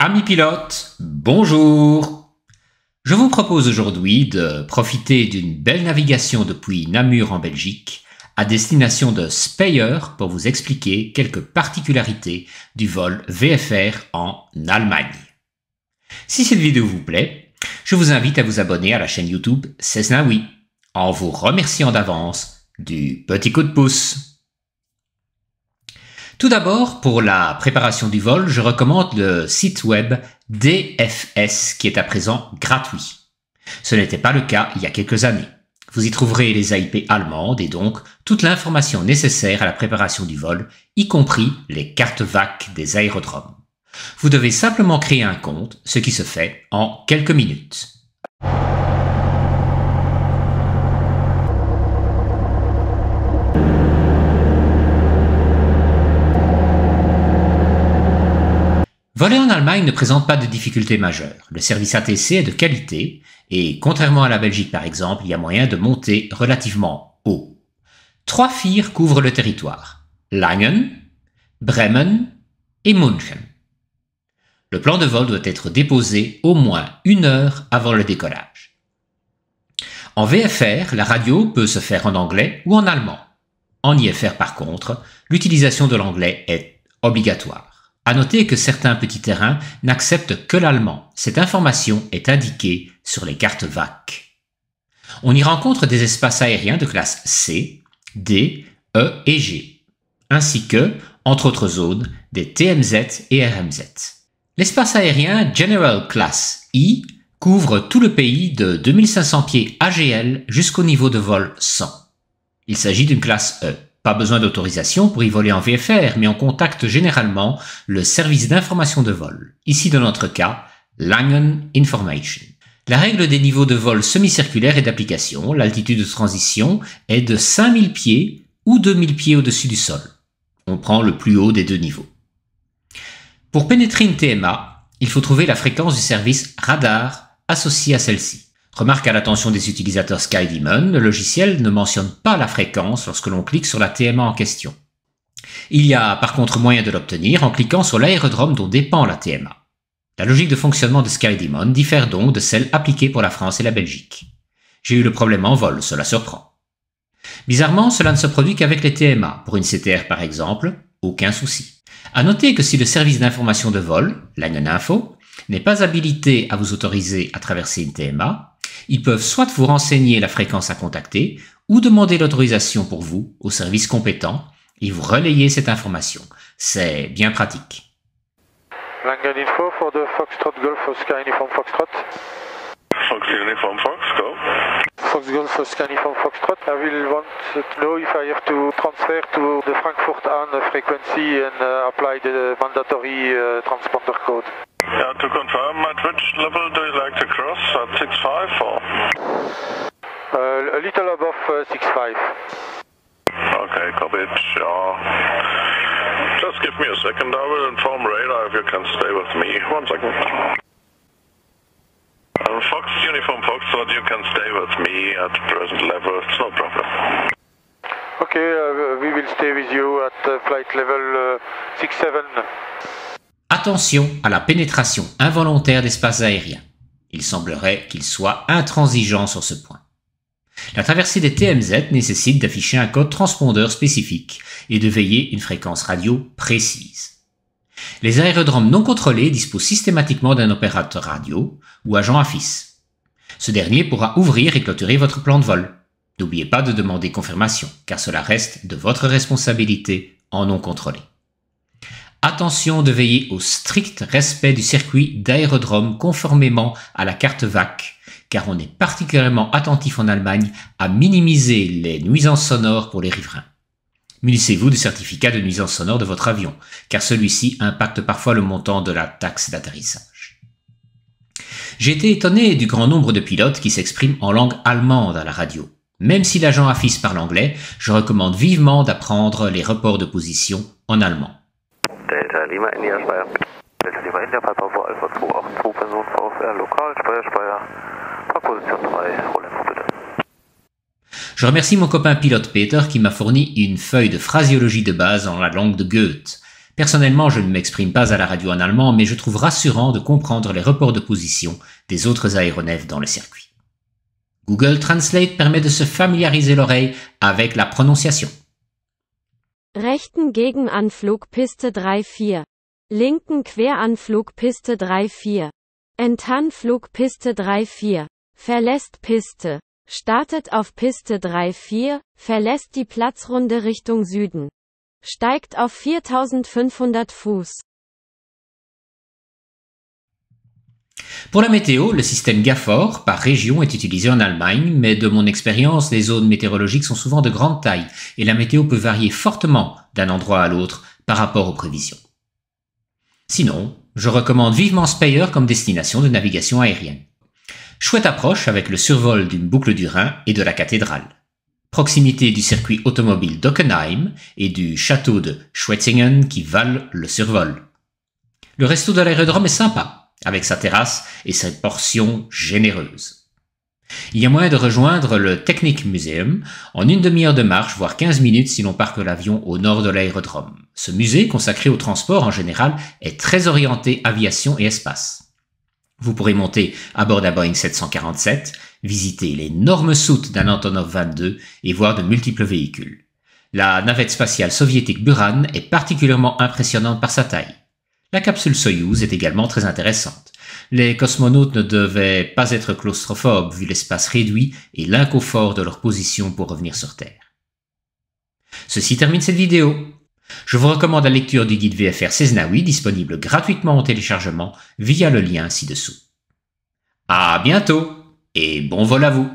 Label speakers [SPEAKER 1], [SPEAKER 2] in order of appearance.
[SPEAKER 1] Amis pilotes, bonjour! Je vous propose aujourd'hui de profiter d'une belle navigation depuis Namur en Belgique à destination de Speyer pour vous expliquer quelques particularités du vol VFR en Allemagne. Si cette vidéo vous plaît, je vous invite à vous abonner à la chaîne YouTube Cessna Oui en vous remerciant d'avance du petit coup de pouce. Tout d'abord, pour la préparation du vol, je recommande le site web DFS qui est à présent gratuit. Ce n'était pas le cas il y a quelques années. Vous y trouverez les AIP allemandes et donc toute l'information nécessaire à la préparation du vol, y compris les cartes VAC des aérodromes. Vous devez simplement créer un compte, ce qui se fait en quelques minutes. Voler en Allemagne ne présente pas de difficultés majeures. Le service ATC est de qualité et, contrairement à la Belgique par exemple, il y a moyen de monter relativement haut. 3 FIR couvrent le territoire: Langen, Bremen et München. Le plan de vol doit être déposé au moins 1 heure avant le décollage. En VFR, la radio peut se faire en anglais ou en allemand. En IFR par contre, l'utilisation de l'anglais est obligatoire. À noter que certains petits terrains n'acceptent que l'allemand. Cette information est indiquée sur les cartes VAC. On y rencontre des espaces aériens de classe C, D, E et G, ainsi que, entre autres zones, des TMZ et RMZ. L'espace aérien General Class I couvre tout le pays de 2500 pieds AGL jusqu'au niveau de vol 100. Il s'agit d'une classe E. Pas besoin d'autorisation pour y voler en VFR, mais on contacte généralement le service d'information de vol, ici dans notre cas, Langen Information. La règle des niveaux de vol semi-circulaire est d'application. L'altitude de transition est de 5000 pieds ou 2000 pieds au-dessus du sol. On prend le plus haut des deux niveaux. Pour pénétrer une TMA, il faut trouver la fréquence du service radar associé à celle-ci. Remarque à l'attention des utilisateurs SkyDemon, le logiciel ne mentionne pas la fréquence lorsque l'on clique sur la TMA en question. Il y a par contre moyen de l'obtenir en cliquant sur l'aérodrome dont dépend la TMA. La logique de fonctionnement de SkyDemon diffère donc de celle appliquée pour la France et la Belgique. J'ai eu le problème en vol, cela surprend. Bizarrement, cela ne se produit qu'avec les TMA. Pour une CTR par exemple, aucun souci. À noter que si le service d'information de vol, Langen Info, n'est pas habilité à vous autoriser à traverser une TMA, ils peuvent soit vous renseigner la fréquence à contacter ou demander l'autorisation pour vous au service compétent et vous relayer cette information. C'est bien pratique.
[SPEAKER 2] Langen Info for the Foxtrot Golf for Sky Uniform Foxtrot.
[SPEAKER 3] Fox Uniform Fox, go.
[SPEAKER 2] Fox Golf for Sky Uniform Foxtrot. I will want to know if I have to transfer to the Frankfurt Hahn frequency and apply the mandatory transponder code.
[SPEAKER 3] Yeah, to confirm, at which level do you like to cross? At 6.5 or?
[SPEAKER 2] A little above 6.5.
[SPEAKER 3] Okay, copy it. Just give me a second. I will inform radar if you can stay with me. 1 second. Fox Uniform Foxtrot, you can stay with me at present level. It's no problem.
[SPEAKER 2] Okay, we will stay with you at flight level 67.
[SPEAKER 1] Attention à la pénétration involontaire d'espaces aériens. Il semblerait qu'il soit intransigeant sur ce point. La traversée des TMZ nécessite d'afficher un code transpondeur spécifique et de veiller une fréquence radio précise. Les aérodromes non contrôlés disposent systématiquement d'un opérateur radio ou agent AFIS. Ce dernier pourra ouvrir et clôturer votre plan de vol. N'oubliez pas de demander confirmation, car cela reste de votre responsabilité en non contrôlé. Attention de veiller au strict respect du circuit d'aérodrome conformément à la carte VAC, car on est particulièrement attentif en Allemagne à minimiser les nuisances sonores pour les riverains. Munissez-vous du certificat de nuisance sonore de votre avion, car celui-ci impacte parfois le montant de la taxe d'atterrissage. J'ai été étonné du grand nombre de pilotes qui s'expriment en langue allemande à la radio. Même si l'agent AFIS parle anglais, je recommande vivement d'apprendre les reports de position en allemand.
[SPEAKER 4] Delta Lima India Speyer. Delta Lima India Papa Alpha 282 Person VfR lokal Speyer Position 3 Roland bitte.
[SPEAKER 1] Je remercie mon copain pilote Peter qui m'a fourni une feuille de phraséologie de base en la langue de Goethe. Personnellement, je ne m'exprime pas à la radio en allemand, mais je trouve rassurant de comprendre les reports de position des autres aéronefs dans le circuit. Google Translate permet de se familiariser l'oreille avec la prononciation.
[SPEAKER 5] Rechten Gegenanflug Piste 3-4. Linken Queranflug Piste 3-4. Entanflug Piste 3-4. Verlässt Piste. Startet auf Piste 3-4, verlässt die Platzrunde Richtung Süden. Steigt auf 4500 Fuß.
[SPEAKER 1] Pour la météo, le système GAFOR par région est utilisé en Allemagne, mais de mon expérience, les zones météorologiques sont souvent de grande taille et la météo peut varier fortement d'un endroit à l'autre par rapport aux prévisions. Sinon, je recommande vivement Speyer comme destination de navigation aérienne. Chouette approche avec le survol d'une boucle du Rhin et de la cathédrale. Proximité du circuit automobile d'Ockenheim et du château de Schwetzingen qui valent le survol. Le resto de l'aérodrome est sympa, avec sa terrasse et ses portions généreuses. Il y a moyen de rejoindre le Technikmuseum en une demi-heure de marche, voire 15 minutes si l'on parque l'avion au nord de l'aérodrome. Ce musée, consacré au transport en général, est très orienté aviation et espace. Vous pourrez monter à bord d'un Boeing 747, visiter l'énorme soute d'un Antonov 22 et voir de multiples véhicules. La navette spatiale soviétique Buran est particulièrement impressionnante par sa taille. La capsule Soyouz est également très intéressante. Les cosmonautes ne devaient pas être claustrophobes vu l'espace réduit et l'inconfort de leur position pour revenir sur Terre. Ceci termine cette vidéo. Je vous recommande la lecture du guide VFR Cessna disponible gratuitement en téléchargement via le lien ci-dessous. À bientôt et bon vol à vous!